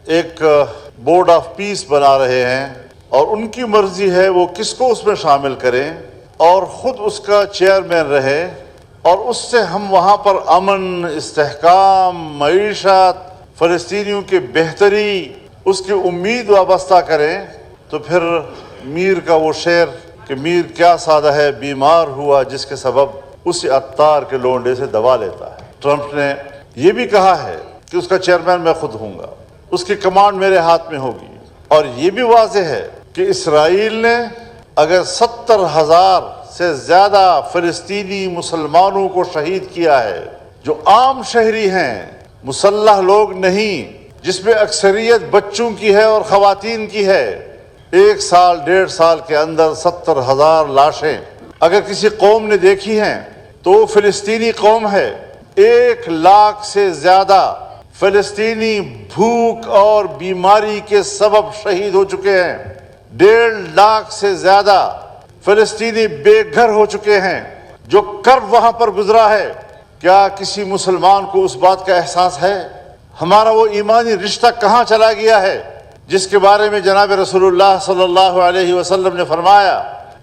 ایک board of peace بنا رہے ہیں اور ان کی مرضی ہے وہ کس کو اس میں شامل کریں اور خود اس کا چیئرمین رہے، اور اس سے ہم وہاں پر امن، استحکام، معیشت، فلسطینیوں کی بہتری، اس کی امید وابستہ کریں، تو پھر میر کا وہ شعر کہ میر کیا سادہ ہے بیمار ہوا جس کے سبب اسی عطار کے لونڈے سے دوا لیتا ہے۔ ٹرمپ نے یہ بھی کہا ہے کہ اس کا چیئرمین میں خود ہوں گا، اس کی کمانڈ میرے ہاتھ میں ہوگی، اور یہ بھی واضح ہے کہ اسرائیل نے اگر 70,000 سے زیادہ فلسطینی مسلمانوں کو شہید کیا ہے، جو عام شہری ہیں، مسلح لوگ نہیں، جس میں اکثریت بچوں کی ہے اور خواتین کی ہے، 1 سال 1.5 سال کے اندر 70,000 لاشیں اگر کسی قوم نے دیکھی ہیں تو وہ فلسطینی قوم ہے۔ 1 لاکھ سے زیادہ فلسطینی بھوک اور بیماری کے سبب شہید ہو چکے ہیں، 1.5 لاکھ سے زیادہ فلسطینی بے گھر ہو چکے ہیں۔ جو کرب وہاں پر گزرا ہے، کیا کسی مسلمان کو اس بات کا احساس ہے؟ ہمارا وہ ایمانی رشتہ کہاں چلا گیا ہے جس کے بارے میں جناب رسول اللہ صلی اللہ علیہ وسلم نے فرمایا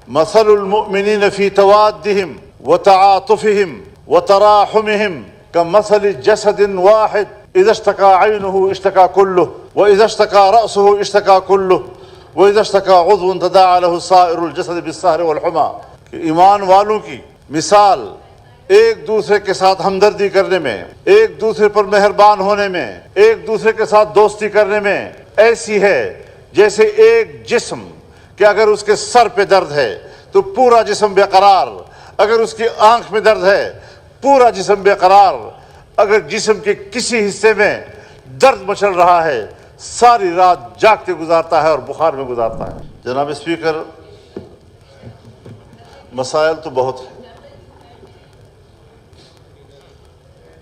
مثل المؤمنین فی توادہم وتعاطفہم وتراحمہم کمثل جسد واحد اذا اشتکى عینہ اشتکى کلہ واذا اشتکى رأسہ اشتکى کلہ وَإِذَا اشْتَكَى عُضْوٌ تَدَاعَى لَهُ سَائِرُ الْجَسَدِ بِالسَّهْرِ وَالْحُمَى کہ ایمان والوں کی مثال ایک دوسرے کے ساتھ ہمدردی کرنے میں، ایک دوسرے پر مہربان ہونے میں، ایک دوسرے کے ساتھ دوستی کرنے میں ایسی ہے جیسے ایک جسم کہ اگر اس کے سر پہ درد ہے تو پورا جسم بے قرار، اگر اس کی آنکھ میں درد ہے پورا جسم بے قرار، اگر جسم کے کسی حصے میں درد مچل رہا ہے ساری رات جاگتے گزارتا ہے اور بخار میں گزارتا ہے۔ جناب اسپیکر، مسائل تو بہت ہیں،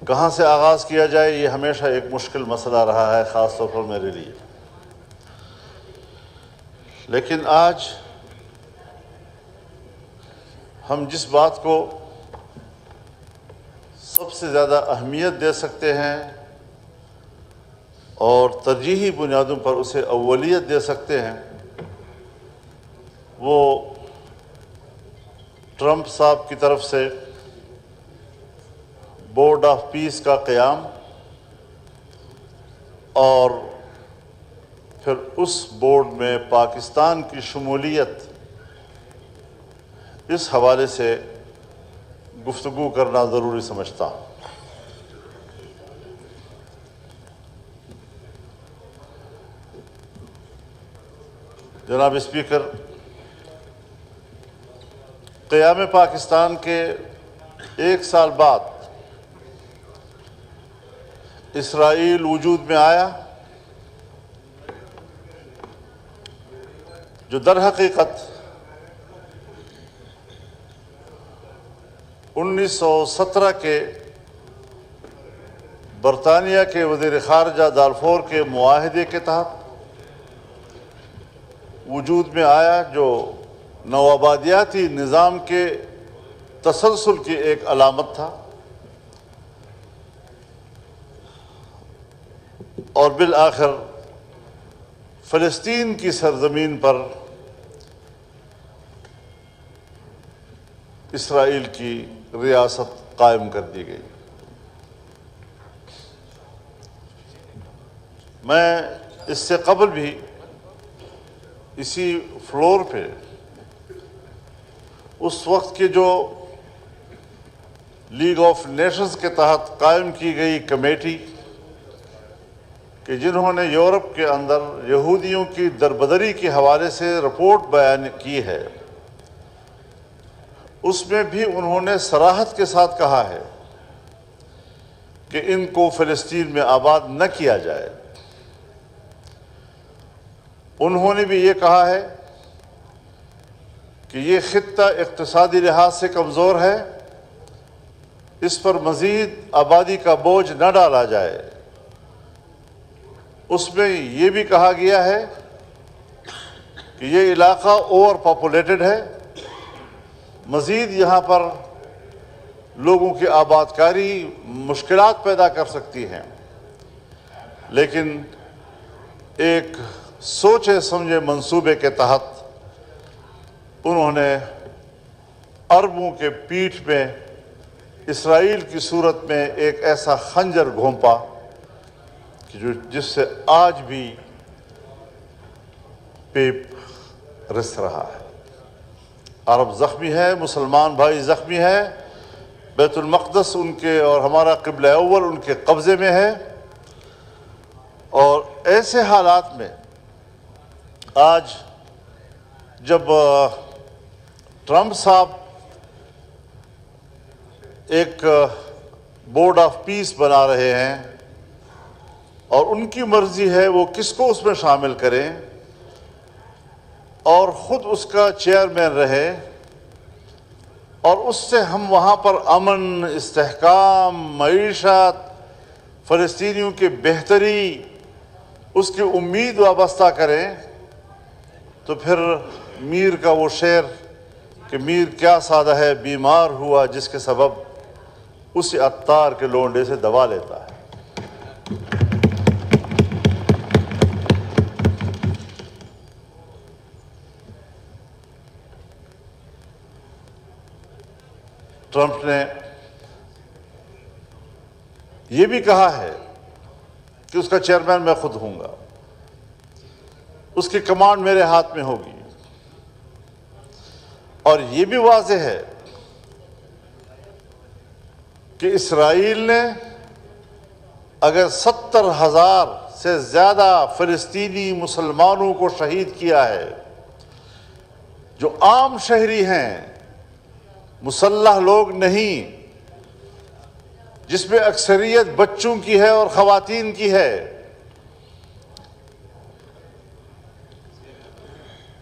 کہاں سے آغاز کیا جائے یہ ہمیشہ ایک مشکل مسئلہ رہا ہے، خاص طور پر میرے لیے۔ لیکن آج ہم جس بات کو سب سے زیادہ اہمیت دے سکتے ہیں اور ترجیحی بنیادوں پر اسے اولیت دے سکتے ہیں، وہ ٹرمپ صاحب کی طرف سے بورڈ آف پیس کا قیام اور پھر اس بورڈ میں پاکستان کی شمولیت، اس حوالے سے گفتگو کرنا ضروری سمجھتا ہوں۔ جناب اسپیکر، قیام پاکستان کے 1 سال بعد اسرائیل وجود میں آیا، جو در حقیقت 1917 کے برطانیہ کے وزیر خارجہ دالفور کے معاہدے کے تحت وجود میں آیا، جو نوآبادیاتی نظام کے تسلسل کی ایک علامت تھا، اور بالآخر فلسطین کی سرزمین پر اسرائیل کی ریاست قائم کر دی گئی۔ میں اس سے قبل بھی اسی فلور پہ اس وقت کے جو لیگ آف نیشنز کے تحت قائم کی گئی کمیٹی کہ جنہوں نے یورپ کے اندر یہودیوں کی دربدری کے حوالے سے رپورٹ بیان کی ہے، اس میں بھی انہوں نے صراحت کے ساتھ کہا ہے کہ ان کو فلسطین میں آباد نہ کیا جائے۔ انہوں نے بھی یہ کہا ہے کہ یہ خطہ اقتصادی لحاظ سے کمزور ہے، اس پر مزید آبادی کا بوجھ نہ ڈالا جائے۔ اس میں یہ بھی کہا گیا ہے کہ یہ علاقہ اوور پاپولیٹڈ ہے، مزید یہاں پر لوگوں کی آباد کاری مشکلات پیدا کر سکتی ہیں، لیکن ایک سوچے سمجھے منصوبے کے تحت انہوں نے عربوں کے پیٹھ میں اسرائیل کی صورت میں ایک ایسا خنجر گھونپا کہ جس سے آج بھی پیپ رس رہا ہے۔ عرب زخمی ہے، مسلمان بھائی زخمی ہے، بیت المقدس ان کے اور ہمارا قبلہ اول ان کے قبضے میں ہے، اور ایسے حالات میں آج جب ٹرمپ صاحب ایک بورڈ آف پیس بنا رہے ہیں اور ان کی مرضی ہے وہ کس کو اس میں شامل کریں اور خود اس کا چیئرمین رہے، اور اس سے ہم وہاں پر امن، استحکام، معیشت، فلسطینیوں کی بہتری، اس کی امید وابستہ کریں، تو پھر میر کا وہ شعر کہ میر کیا سادہ ہے بیمار ہوا جس کے سبب اسی عطار کے لونڈے سے دوا لیتا ہے۔ ٹرمپ نے یہ بھی کہا ہے کہ اس کا چیئرمین میں خود ہوں گا، اس کی کمانڈ میرے ہاتھ میں ہوگی، اور یہ بھی واضح ہے کہ اسرائیل نے اگر 70,000 سے زیادہ فلسطینی مسلمانوں کو شہید کیا ہے جو عام شہری ہیں، مسلح لوگ نہیں، جس میں اکثریت بچوں کی ہے اور خواتین کی ہے،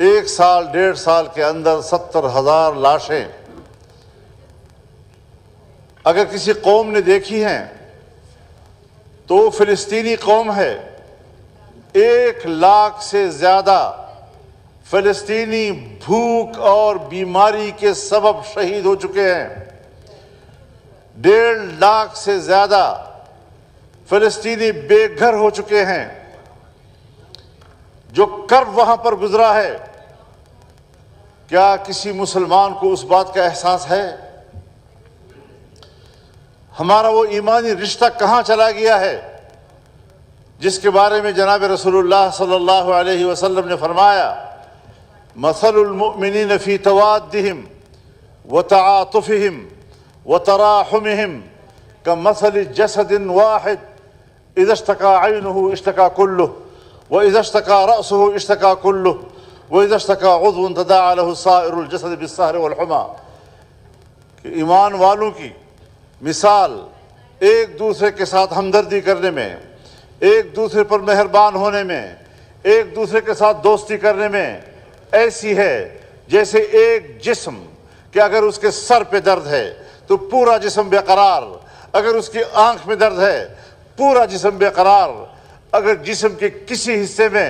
1 سال 1.5 سال کے اندر 70,000 لاشیں اگر کسی قوم نے دیکھی ہیں تو وہ فلسطینی قوم ہے۔ 1 لاکھ سے زیادہ فلسطینی بھوک اور بیماری کے سبب شہید ہو چکے ہیں، 1.5 لاکھ سے زیادہ فلسطینی بے گھر ہو چکے ہیں۔ جو کرب وہاں پر گزرا ہے، کیا کسی مسلمان کو اس بات کا احساس ہے؟ ہمارا وہ ایمانی رشتہ کہاں چلا گیا ہے جس کے بارے میں جناب رسول اللہ صلی اللہ علیہ وسلم نے فرمایا، مثل المؤمنین فی توادہم وتعاطفہم وتراحمہم کمثل جسد واحد اذا اشتکا عینہ اشتکا کلہ وإذا اشتكى رأسه اشتكى كله وإذا اشتكى عضو تداعى له سائر الجسد بالسهر والحمى۔ کہ ایمان والوں کی مثال ایک دوسرے کے ساتھ ہمدردی کرنے میں، ایک دوسرے پر مہربان ہونے میں، ایک دوسرے کے ساتھ دوستی کرنے میں ایسی ہے جیسے ایک جسم کہ اگر اس کے سر پہ درد ہے تو پورا جسم بے قرار، اگر اس کی آنکھ میں درد ہے پورا جسم بے قرار، اگر جسم کے کسی حصے میں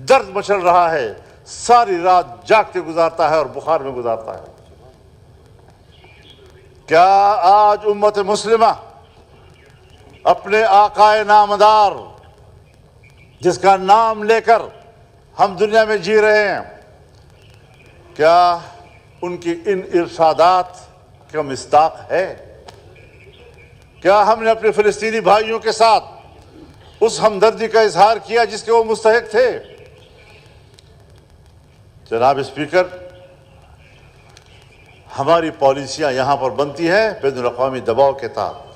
درد مچل رہا ہے ساری رات جاگتے گزارتا ہے اور بخار میں گزارتا ہے۔ کیا آج امت مسلمہ اپنے آقا نامدار جس کا نام لے کر ہم دنیا میں جی رہے ہیں، کیا ان کی ان ارشادات کا مصداق ہے؟ کیا ہم نے اپنے فلسطینی بھائیوں کے ساتھ اس ہمدردی کا اظہار کیا جس کے وہ مستحق تھے؟ جناب اسپیکر، ہماری پالیسیاں یہاں پر بنتی ہیں بین الاقوامی دباؤ کے تحت۔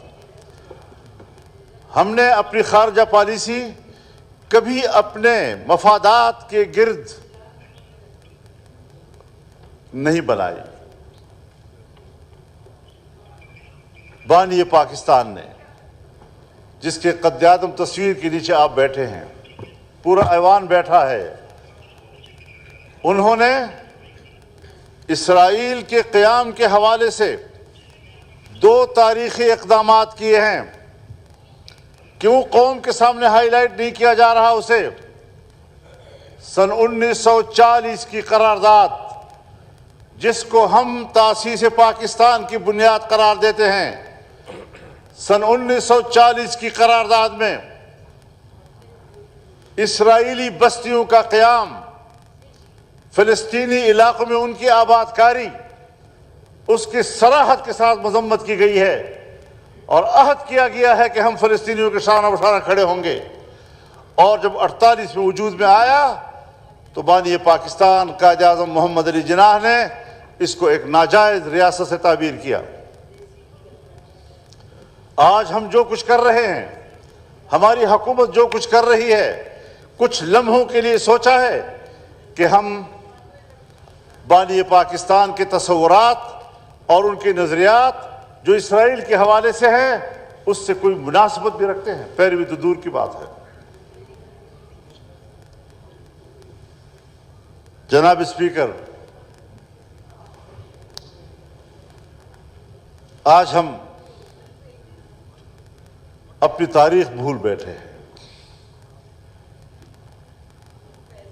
ہم نے اپنی خارجہ پالیسی کبھی اپنے مفادات کے گرد نہیں بنائی۔ بانی پاکستان نے، جس کے قد اعظم تصویر کے نیچے آپ بیٹھے ہیں، پورا ایوان بیٹھا ہے، انہوں نے اسرائیل کے قیام کے حوالے سے 2 تاریخی اقدامات کیے ہیں۔ کیوں قوم کے سامنے ہائی لائٹ نہیں کیا جا رہا اسے؟ سن 1940 کی قرارداد، جس کو ہم تاسیس پاکستان کی بنیاد قرار دیتے ہیں، سن 1940 کی قرارداد میں اسرائیلی بستیوں کا قیام، فلسطینی علاقوں میں ان کی آباد کاری، اس کی صراحت کے ساتھ مذمت کی گئی ہے، اور عہد کیا گیا ہے کہ ہم فلسطینیوں کے شانہ بشانہ کھڑے ہوں گے۔ اور جب 48 میں وجود میں آیا تو بانی پاکستان قائد اعظم محمد علی جناح نے اس کو ایک ناجائز ریاست سے تعبیر کیا۔ آج ہم جو کچھ کر رہے ہیں، ہماری حکومت جو کچھ کر رہی ہے، کچھ لمحوں کے لیے سوچا ہے کہ ہم بانی پاکستان کے تصورات اور ان کے نظریات جو اسرائیل کے حوالے سے ہیں اس سے کوئی مناسبت بھی رکھتے ہیں؟ پیروی تو دور کی بات ہے۔ جناب اسپیکر، آج ہم اپنی تاریخ بھول بیٹھے ہیں،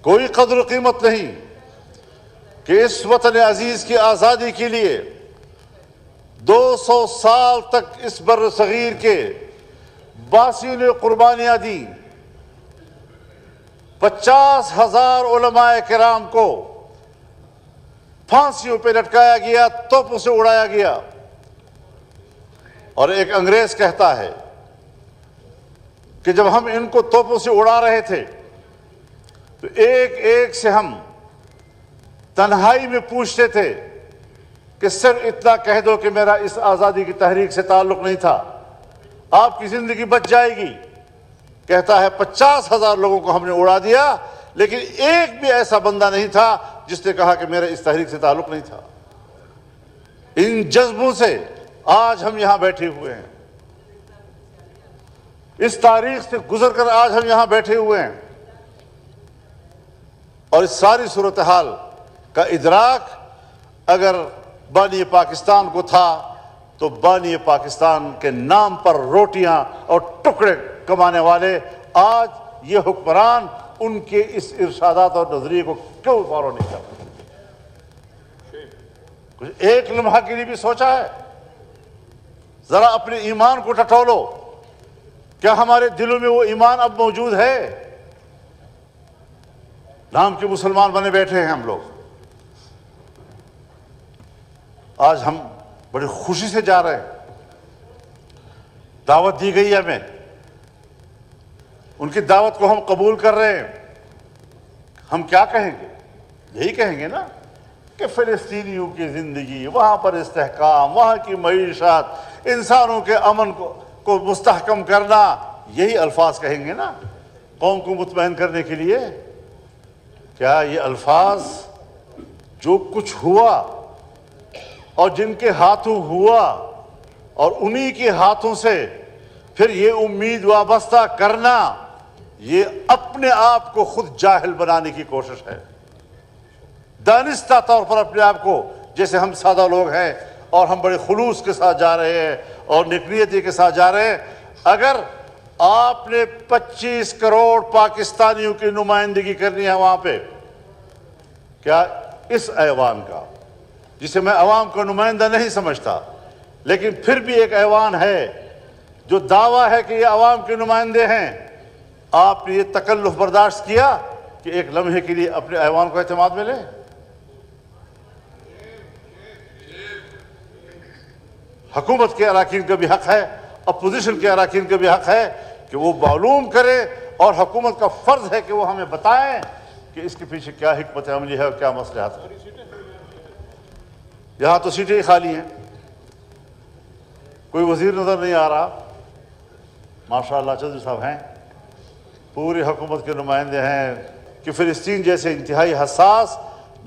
کوئی قدر و قیمت نہیں کہ اس وطن عزیز کی آزادی کے لیے 200 سال تک اس بر صغیر کے باسیوں نے قربانیاں دیں، 50,000 علماء کرام کو پھانسیوں پہ لٹکایا گیا، توپوں سے اڑایا گیا، اور ایک انگریز کہتا ہے کہ جب ہم ان کو توپوں سے اڑا رہے تھے تو ایک ایک سے ہم تنہائی میں پوچھتے تھے کہ صرف اتنا کہہ دو کہ میرا اس آزادی کی تحریک سے تعلق نہیں تھا، آپ کی زندگی بچ جائے گی۔ کہتا ہے 50,000 لوگوں کو ہم نے اڑا دیا، لیکن ایک بھی ایسا بندہ نہیں تھا جس نے کہا کہ میرا اس تحریک سے تعلق نہیں تھا۔ ان جذبوں سے آج ہم یہاں بیٹھے ہوئے ہیں، اس تاریخ سے گزر کر آج ہم یہاں بیٹھے ہوئے ہیں، اور اس ساری صورتحال کا ادراک اگر بانی پاکستان کو تھا تو بانی پاکستان کے نام پر روٹیاں اور ٹکڑے کمانے والے آج یہ حکمران ان کے اس ارشادات اور نظریے کو کیوں فالو نہیں کر رہے؟ کچھ ایک لمحہ کے لیے بھی سوچا ہے؟ ذرا اپنے ایمان کو ٹٹولو، کیا ہمارے دلوں میں وہ ایمان اب موجود ہے؟ نام کے مسلمان بنے بیٹھے ہیں ہم لوگ، آج ہم بڑی خوشی سے جا رہے ہیں، دعوت دی گئی ہے ہمیں، ان کی دعوت کو ہم قبول کر رہے ہیں۔ ہم کیا کہیں گے؟ یہی کہیں گے نا کہ فلسطینیوں کی زندگی، وہاں پر استحکام، وہاں کی معیشت، انسانوں کے امن کو مستحکم کرنا، یہی الفاظ کہیں گے نا قوم کو مطمئن کرنے کے لیے۔ کیا یہ الفاظ جو کچھ ہوا اور جن کے ہاتھوں ہوا اور انہی کے ہاتھوں سے پھر یہ امید وابستہ کرنا، یہ اپنے آپ کو خود جاہل بنانے کی کوشش ہے؟ دانستہ طور پر اپنے آپ کو، جیسے ہم سادہ لوگ ہیں اور ہم بڑے خلوص کے ساتھ جا رہے ہیں اور نیکنیتی کے ساتھ جا رہے ہیں، اگر آپ نے 25 کروڑ پاکستانیوں کی نمائندگی کرنی ہے وہاں پہ، کیا اس ایوان کا، جسے میں عوام کا نمائندہ نہیں سمجھتا لیکن پھر بھی ایک ایوان ہے جو دعویٰ ہے کہ یہ عوام کے نمائندے ہیں، آپ نے یہ تکلف برداشت کیا کہ ایک لمحے کے لیے اپنے ایوان کو اعتماد میں لیں؟ حکومت کے اراکین کا بھی حق ہے، اپوزیشن کے اراکین کا بھی حق ہے کہ وہ معلوم کرے، اور حکومت کا فرض ہے کہ وہ ہمیں بتائیں کہ اس کے پیچھے کیا حکمت عملی ہے اور کیا مصلحت ہے۔ یہاں تو سیٹیں خالی ہیں، کوئی وزیر نظر نہیں آ رہا، ماشاءاللہ چودھری صاحب ہیں، پوری حکومت کے نمائندے ہیں کہ فلسطین جیسے انتہائی حساس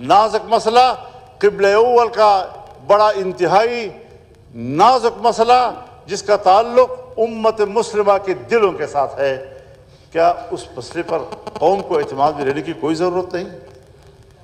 نازک مسئلہ، قبلہ اول کا بڑا انتہائی نازک مسئلہ جس کا تعلق امت مسلمہ کے دلوں کے ساتھ ہے، کیا اس مسئلے پر قوم کو اعتماد میں لینے کی کوئی ضرورت نہیں؟